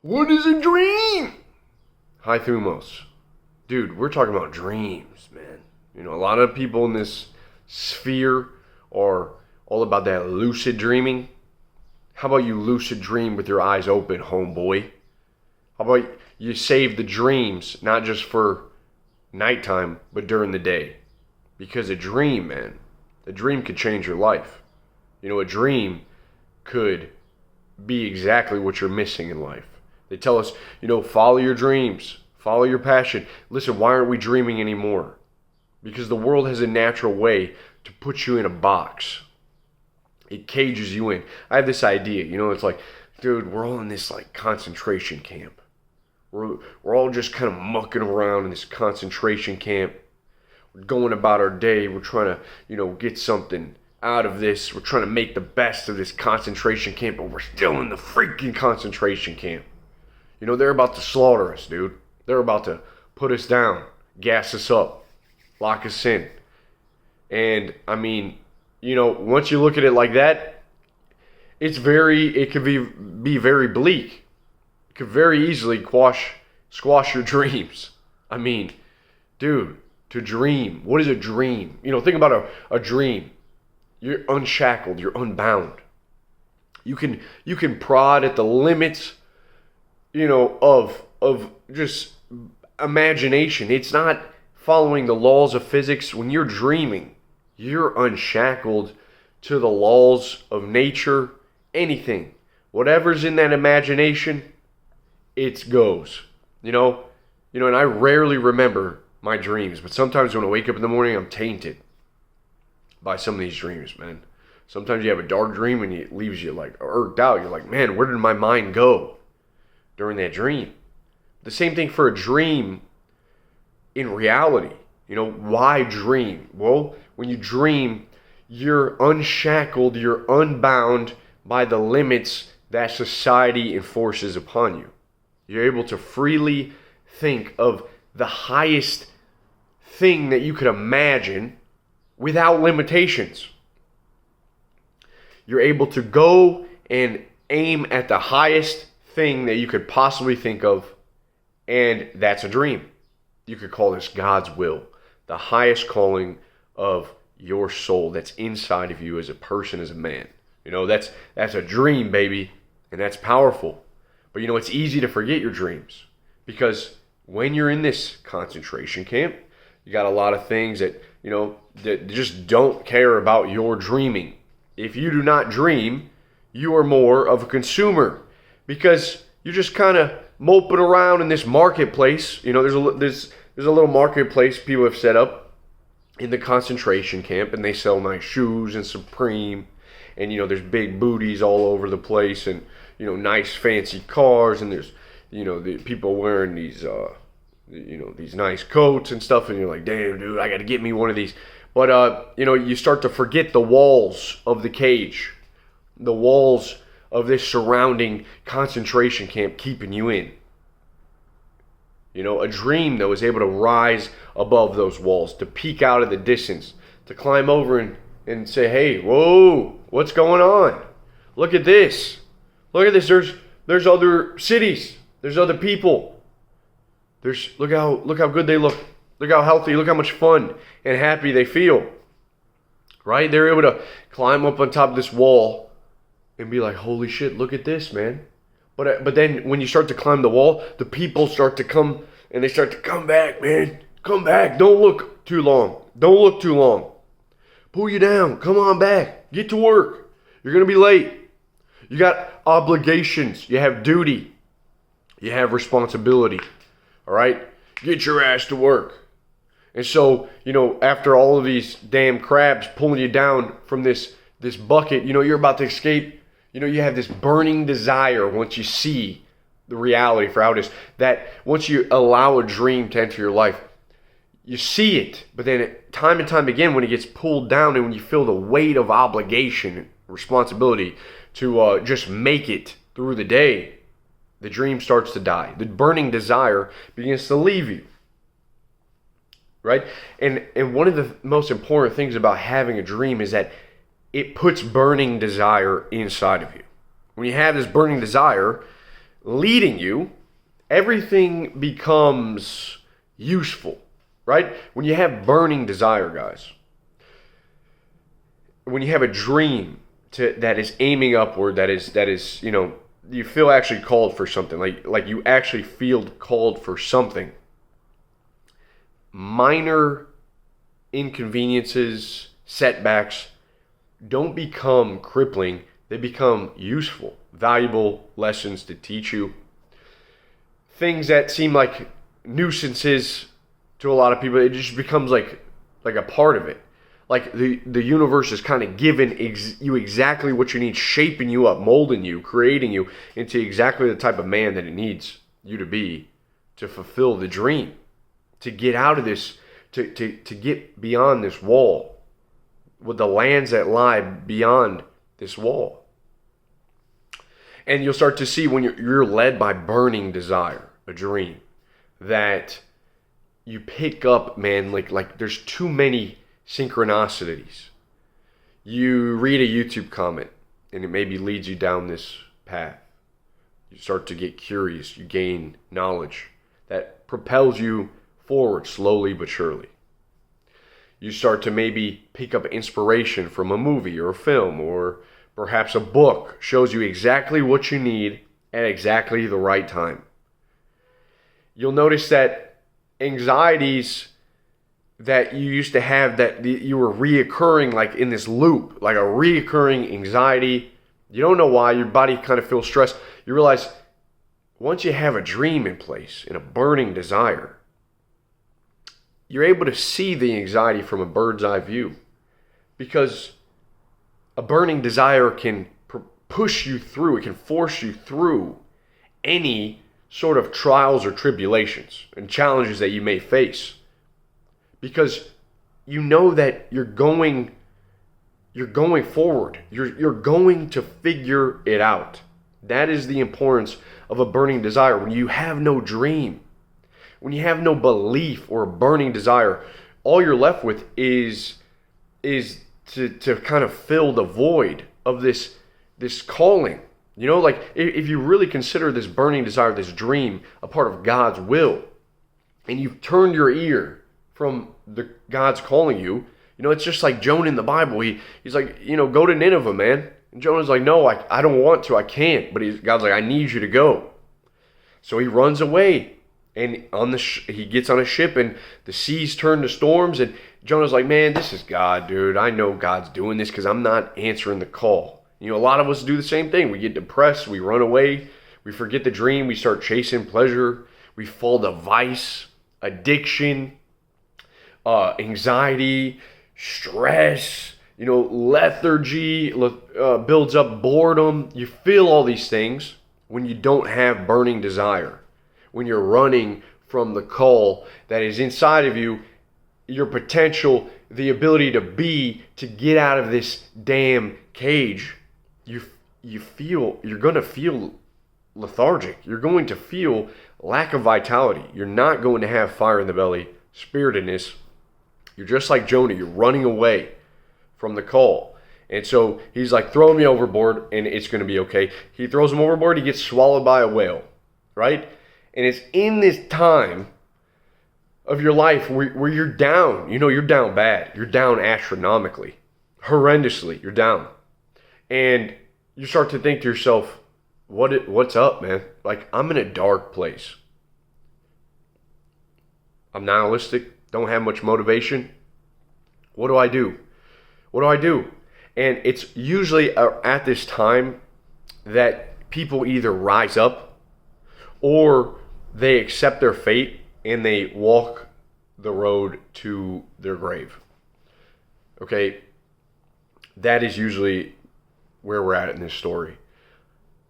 What is a dream? Hi, Thumos. Dude, we're talking about dreams, man. A lot of people in this sphere are all about that lucid dreaming. How about you lucid dream with your eyes open, homeboy? How about you save the dreams, not just for nighttime, but during the day? Because a dream, man, a dream could change your life. A dream could be exactly what you're missing in life. They tell us, follow your dreams, follow your passion. Listen, why aren't we dreaming anymore? Because the world has a natural way to put you in a box. It cages you in. I have this idea, it's like, dude, we're all in this concentration camp. We're all just kind of mucking around in this concentration camp. We're going about our day. We're trying to, get something out of this. We're trying to make the best of this concentration camp, but we're still in the freaking concentration camp. They're about to slaughter us, dude. They're about to put us down, gas us up, lock us in. And once you look at it like that, it could be very bleak. It could very easily squash your dreams. Dude, to dream. What is a dream? Think about a dream. You're unshackled, you're unbound. You can prod at the limits, of just imagination. It's not following the laws of physics. When you're dreaming, you're unshackled to the laws of nature, anything. Whatever's in that imagination, it goes. And I rarely remember my dreams, but sometimes when I wake up in the morning, I'm tainted by some of these dreams, man. Sometimes you have a dark dream and it leaves you irked out. You're like, man, where did my mind go during that dream? The same thing for a dream in reality. Why dream? Well, when you dream, you're unshackled, you're unbound by the limits that society enforces upon you. You're able to freely think of the highest thing that you could imagine without limitations. You're able to go and aim at the highest thing that you could possibly think of, and that's a dream. You could call this God's will, the highest calling of your soul that's inside of you as a person, as a man. That's a dream, baby, and that's powerful. But it's easy to forget your dreams because when you're in this concentration camp, you got a lot of things that that just don't care about your dreaming. If you do not dream, you are more of a consumer because you're just kind of moping around in this marketplace. There's a little marketplace people have set up in the concentration camp, and they sell nice shoes and Supreme, and there's big booties all over the place, and nice fancy cars, and there's the people wearing these these nice coats and stuff, and you're like, damn, dude, I got to get me one of these. But you start to forget the walls of the cage, the walls of this surrounding concentration camp keeping you in. A dream, though, is able to rise above those walls, to peek out at the distance, to climb over and say, hey, whoa, what's going on? Look at this. Look at this. There's other cities. There's other people. Look how good they look. Look how healthy. Look how much fun and happy they feel. Right? They're able to climb up on top of this wall and be like, holy shit, look at this, man. But then when you start to climb the wall, the people start to come, and they start to come back, man. Come back. Don't look too long. Don't look too long. Pull you down. Come on back. Get to work. You're going to be late. You got obligations. You have duty. You have responsibility. All right? Get your ass to work. And so, after all of these damn crabs pulling you down from this bucket, you're about to escape. You have this burning desire once you see the reality for how it is, that once you allow a dream to enter your life, you see it, but then time and time again, when it gets pulled down and when you feel the weight of obligation and responsibility to just make it through the day, the dream starts to die. The burning desire begins to leave you. Right? And one of the most important things about having a dream is that it puts burning desire inside of you. When you have this burning desire, leading you, everything becomes useful, right? When you have burning desire, guys, when you have a dream that is aiming upward, that is, you feel actually called for something, like you actually feel called for something. Minor inconveniences, setbacks, don't become crippling. They become useful, valuable lessons to teach you. Things that seem like nuisances to a lot of people, it just becomes like a part of it. Like the universe is kind of giving you exactly what you need, shaping you up, molding you, creating you into exactly the type of man that it needs you to be to fulfill the dream, to get out of this, to get beyond this wall, with the lands that lie beyond this wall. And you'll start to see when you're led by burning desire, a dream, that you pick up, man, like there's too many synchronicities. You read a YouTube comment and it maybe leads you down this path. You start to get curious. You gain knowledge that propels you forward slowly but surely. You start to maybe pick up inspiration from a movie or a film, or perhaps a book shows you exactly what you need at exactly the right time. You'll notice that anxieties that you used to have, that you were reoccurring, like in this loop, like a reoccurring anxiety. You don't know why, your body kind of feels stressed. You realize once you have a dream in place and a burning desire, you're able to see the anxiety from a bird's eye view, because a burning desire can push you through, it can force you through any sort of trials or tribulations and challenges that you may face. Because you know that you're going forward. You're going to figure it out. That is the importance of a burning desire. When you have no dream, when you have no belief or a burning desire, all you're left with is to kind of fill the void of this calling. Like if you really consider this burning desire, this dream, a part of God's will, and you've turned your ear from God's calling you, it's just like Jonah in the Bible. He's like, go to Nineveh, man. And Jonah's like, no, I don't want to, I can't. But God's like, I need you to go. So he runs away, and he gets on a ship, and the seas turn to storms, and Jonah's like, man, this is God, dude. I know God's doing this because I'm not answering the call. A lot of us do the same thing. We get depressed, we run away, we forget the dream, we start chasing pleasure, we fall to vice, addiction, anxiety, stress, lethargy, builds up boredom. You feel all these things when you don't have burning desire, when you're running from the call that is inside of you, your potential, the ability to get out of this damn cage. You're going to feel lethargic. You're going to feel lack of vitality. You're not going to have fire in the belly, spiritedness. You're just like Jonah. You're running away from the call. And so he's like, throw me overboard and it's going to be okay. He throws him overboard. He gets swallowed by a whale, right? And it's in this time of your life where you're down. You're down bad. You're down astronomically, horrendously. You're down. And you start to think to yourself, what's up, man? Like, I'm in a dark place. I'm nihilistic, don't have much motivation. What do I do? And it's usually at this time that people either rise up or they accept their fate and they walk the road to their grave. Okay? That is usually where we're at in this story.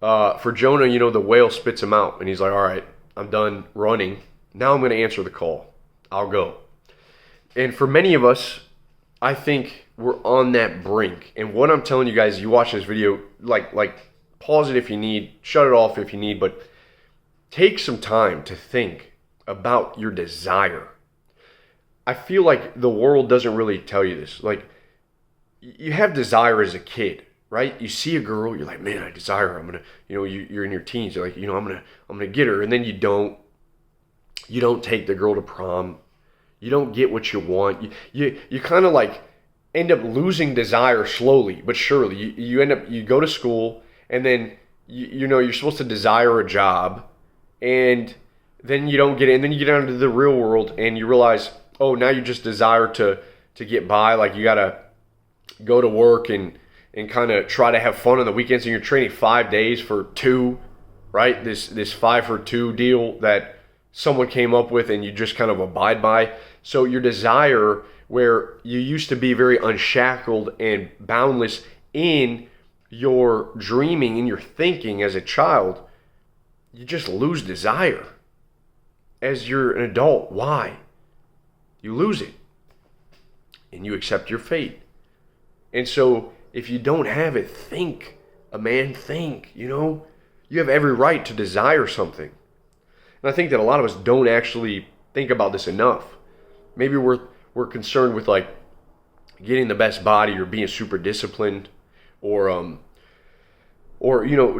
For Jonah, the whale spits him out and he's like, all right, I'm done running. Now I'm going to answer the call. I'll go. And for many of us, I think we're on that brink. And what I'm telling you guys, you watch this video, like pause it if you need, shut it off if you need, but take some time to think about your desire. I feel like the world doesn't really tell you this. Like, you have desire as a kid, right? You see a girl, you're like, man, I desire her. I'm gonna, you're in your teens. You're like, I'm gonna get her, and then you don't. You don't take the girl to prom. You don't get what you want. You kind of like end up losing desire slowly but surely. You end up, you go to school, and then you're supposed to desire a job, and then you don't get it, and then you get out into the real world and you realize, oh, now you just desire to get by. Like, you gotta go to work and kind of try to have fun on the weekends, and you're training 5 days for 2, right? This 5 for 2 deal that someone came up with and you just kind of abide by. So your desire, where you used to be very unshackled and boundless in your dreaming, in your thinking as a child, you just lose desire as you're an adult. Why? You lose it and you accept your fate. And so if you don't have it, think, a man, think, you have every right to desire something. And I think that a lot of us don't actually think about this enough. Maybe we're concerned with like getting the best body, or being super disciplined, or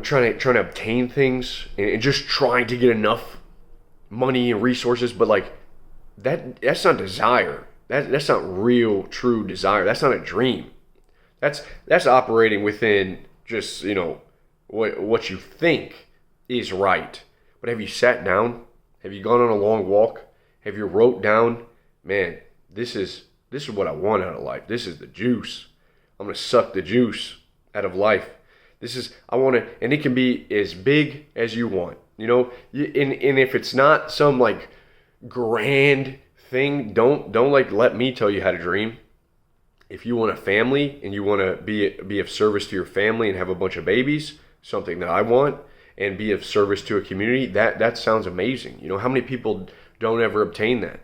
trying to obtain things, and just trying to get enough money and resources. But like that's not desire. That's not real, true desire. That's not a dream. That's operating within just what you think is right. But have you sat down? Have you gone on a long walk? Have you wrote down, man, this is what I want out of life. This is the juice. I'm going to suck the juice out of life. And it can be as big as you want. And if it's not some like grand thing, don't like let me tell you how to dream. If you want a family and you want to be of service to your family and have a bunch of babies, something that I want, and be of service to a community, that sounds amazing. How many people don't ever obtain that?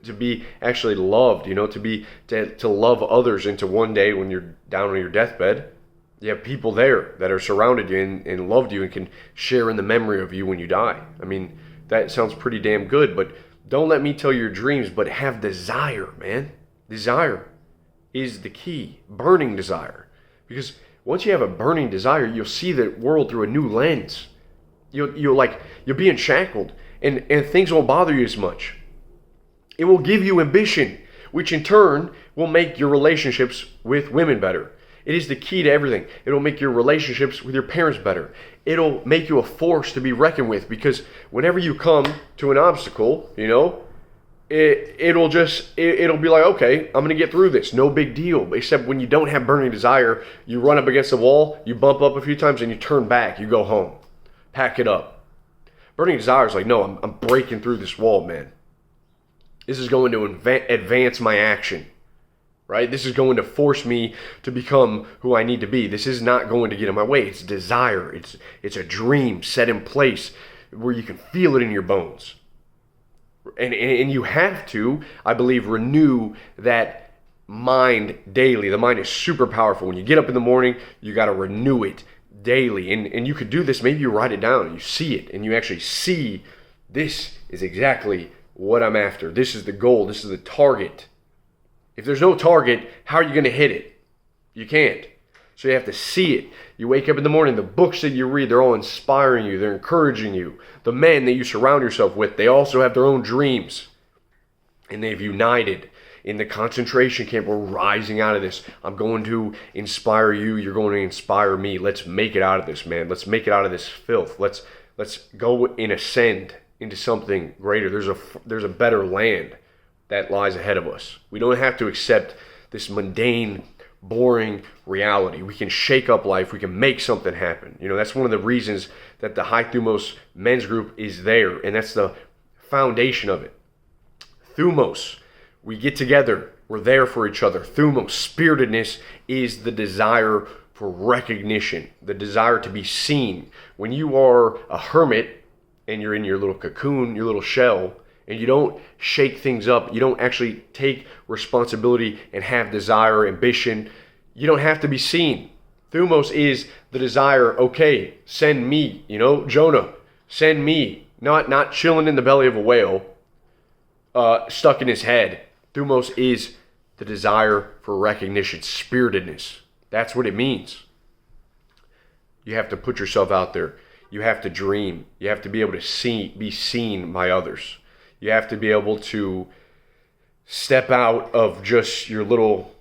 To be actually loved, to love others, into one day when you're down on your deathbed, you have people there that are surrounded you and loved you and can share in the memory of you when you die. I mean, that sounds pretty damn good, but don't let me tell your dreams, but have desire, man. Desire is the key. Burning desire. Because once you have a burning desire, you'll see the world through a new lens. You'll be unshackled, and things won't bother you as much. It will give you ambition, which in turn will make your relationships with women better. It is the key to everything. It'll make your relationships with your parents better. It'll make you a force to be reckoned with, because whenever you come to an obstacle, it'll be like, okay, I'm going to get through this. No big deal. Except when you don't have burning desire, you run up against the wall, you bump up a few times, and you turn back. You go home. Pack it up. Burning desire is like, no, I'm breaking through this wall, man. This is going to advance my action, right? This is going to force me to become who I need to be. This is not going to get in my way. It's desire. It's a dream set in place where you can feel it in your bones. And you have to, I believe, renew that mind daily. The mind is super powerful. When you get up in the morning, you got to renew it daily. And you could do this. Maybe you write it down and you see it, and you actually see, this is exactly what I'm after. This is the goal. This is the target. If there's no target, how are you going to hit it? You can't. So you have to see it. You wake up in the morning, the books that you read, they're all inspiring you. They're encouraging you. The men that you surround yourself with, they also have their own dreams. And they've united in the concentration camp. We're rising out of this. I'm going to inspire you. You're going to inspire me. Let's make it out of this, man. Let's make it out of this filth. Let's go and ascend into something greater. There's a better land that lies ahead of us. We don't have to accept this mundane, boring reality. We can shake up life. We can make something happen. That's one of the reasons that the High Thumos men's group is there, and that's the foundation of it. Thumos, we get together. We're there for each other. Thumos, spiritedness, is the desire for recognition, the desire to be seen. When you are a hermit and you're in your little cocoon, your little shell, and you don't shake things up, you don't actually take responsibility and have desire, ambition, you don't have to be seen. Thumos is the desire, okay, send me, Jonah, send me, not chilling in the belly of a whale, stuck in his head. Thumos is the desire for recognition, spiritedness. That's what it means. You have to put yourself out there. You have to dream. You have to be able to be seen by others. You have to be able to step out of just your little,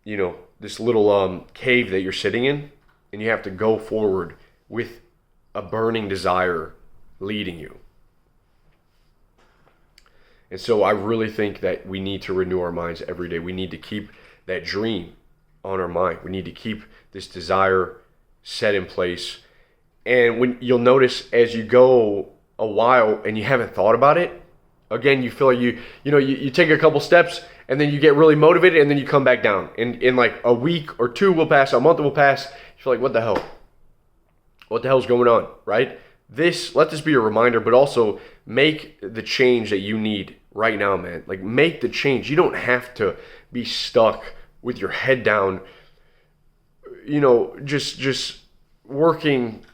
this little cave that you're sitting in, and you have to go forward with a burning desire leading you. And so I really think that we need to renew our minds every day. We need to keep that dream on our mind. We need to keep this desire set in place. And when you'll notice as you go a while and you haven't thought about it, again, you feel like you take a couple steps and then you get really motivated and then you come back down. And in like a week or two will pass, a month will pass, you feel like, what the hell? What the hell's going on, right? Let this be a reminder, but also make the change that you need right now, man. Like, make the change. You don't have to be stuck with your head down, just working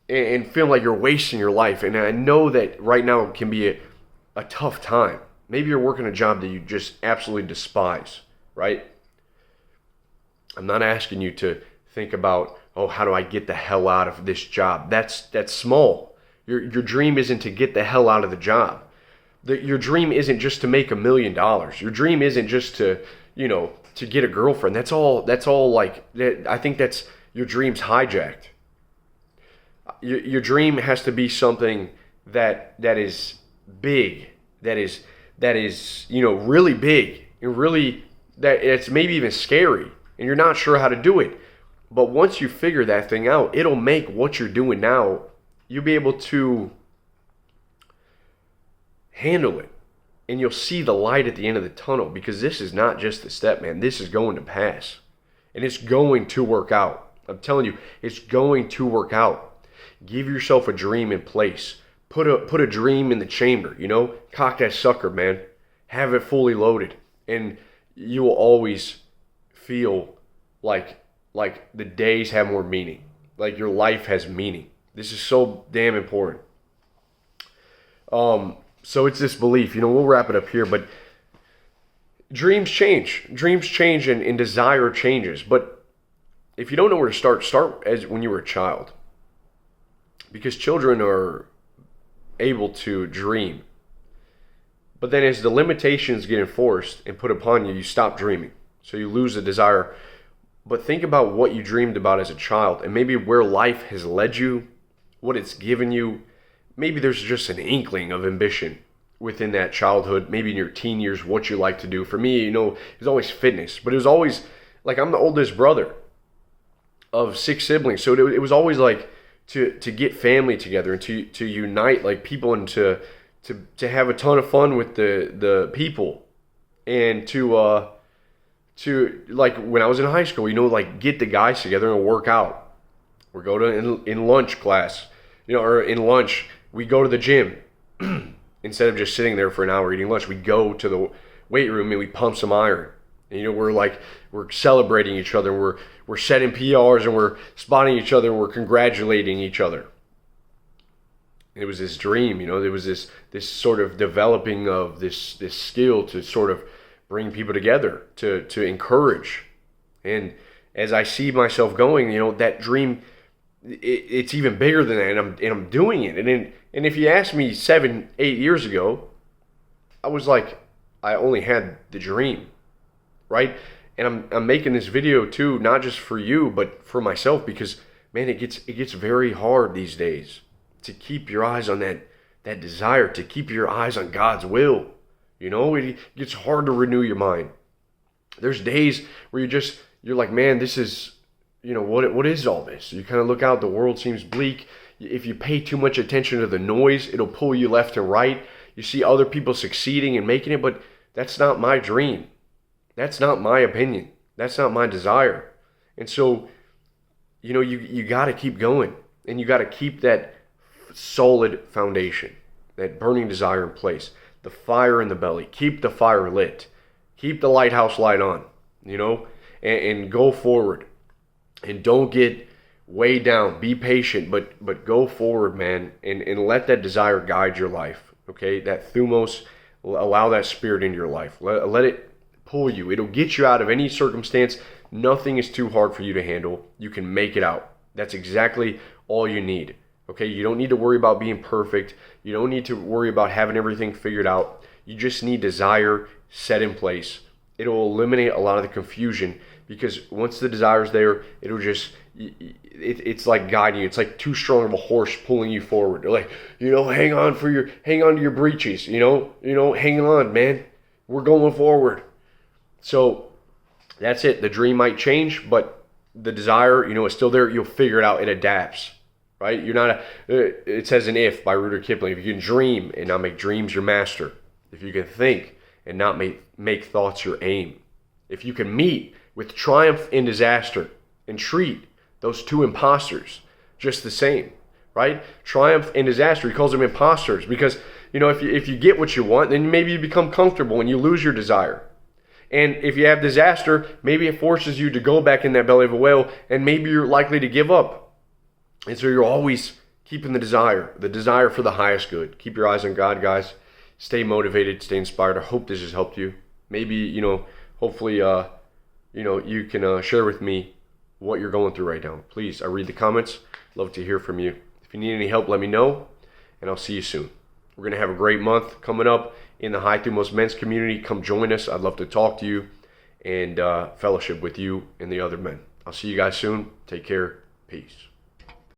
and feeling like you're wasting your life. And I know that right now it can be a tough time. Maybe you're working a job that you just absolutely despise, right? I'm not asking you to think about, oh, how do I get the hell out of this job? That's small. Your dream isn't to get the hell out of the job. Your dream isn't just to make $1 million. Your dream isn't just to get a girlfriend. That's all like, I think that's your dream's hijacked. Your dream has to be something that is big, that is really big, and really that it's maybe even scary, and you're not sure how to do it. But once you figure that thing out, it'll make what you're doing now, you'll be able to handle it. And you'll see the light at the end of the tunnel, because this is not just a step, man. This is going to pass. And it's going to work out. I'm telling you, it's going to work out. Give yourself a dream in place. Put a dream in the chamber, Cock that sucker, man. Have it fully loaded. And you will always feel like the days have more meaning. Like your life has meaning. This is so damn important. So it's this belief, we'll wrap it up here, but dreams change. Dreams change and desire changes. But if you don't know where to start as when you were a child. Because children are able to dream. But then as the limitations get enforced and put upon you, you stop dreaming. So you lose the desire. But think about what you dreamed about as a child and maybe where life has led you, what it's given you. Maybe there's just an inkling of ambition within that childhood, maybe in your teen years, what you like to do. For me, it was always fitness, but it was always like I'm the oldest brother of 6 siblings. So it was always like to get family together and to unite like people and to have a ton of fun with the people and to like when I was in high school, like get the guys together and work out. Or go to in lunch class, or in lunch, we go to the gym. Instead of just sitting there for an hour eating lunch, we go to the weight room and we pump some iron. And, we're celebrating each other. And we're setting PRs and we're spotting each other and we're congratulating each other. It was this dream, there was this sort of developing of this skill to sort of bring people together, to encourage. And as I see myself going, that dream, it's even bigger than that, and I'm doing it. And if you asked me 7-8 years ago, I was like, I only had the dream, right? And I'm making this video too, not just for you, but for myself, because man, it gets very hard these days to keep your eyes on that desire, to keep your eyes on God's will. It gets hard to renew your mind. There's days where you're like, man, this is, what is all this? You kind of look out, the world seems bleak. If you pay too much attention to the noise, it'll pull you left and right. You see other people succeeding and making it, but that's not my dream. That's not my opinion. That's not my desire. And so, you got to keep going, and you got to keep that solid foundation, that burning desire in place, the fire in the belly. Keep the fire lit. Keep the lighthouse light on, and go forward. And don't get way down. Be patient, but go forward, man, and let that desire guide your life, okay? That Thumos, allow that spirit into your life. Let it pull you. It'll get you out of any circumstance Nothing is too hard for you to handle. You can make it out. That's exactly all you need. Okay, you don't need to worry about being perfect. You don't need to worry about having everything figured out. You just need desire set in place. It'll eliminate a lot of the confusion, because once the desire's there, it'll just, it's like guiding you. It's like too strong of a horse pulling you forward. They're like, hang on to your breeches, hang on, man. We're going forward. So that's it. The dream might change, but the desire, is still there. You'll figure it out. It adapts, right? It says an if by Rudyard Kipling. If you can dream and not make dreams your master. If you can think and not make thoughts your aim. If you can meet with triumph and disaster and treat those two imposters just the same, right? Triumph and disaster. He calls them imposters because, if you get what you want, then maybe you become comfortable and you lose your desire. And if you have disaster, maybe it forces you to go back in that belly of a whale, and maybe you're likely to give up. And so you're always keeping the desire for the highest good. Keep your eyes on God, guys. Stay motivated, stay inspired. I hope this has helped you. Maybe, hopefully, you can share with me what you're going through right now. Please, I read the comments. Love to hear from you. If you need any help, let me know, and I'll see you soon. We're going to have a great month coming up in the High Thumos men's community. Come join us. I'd love to talk to you and fellowship with you and the other men. I'll see you guys soon. Take care. Peace.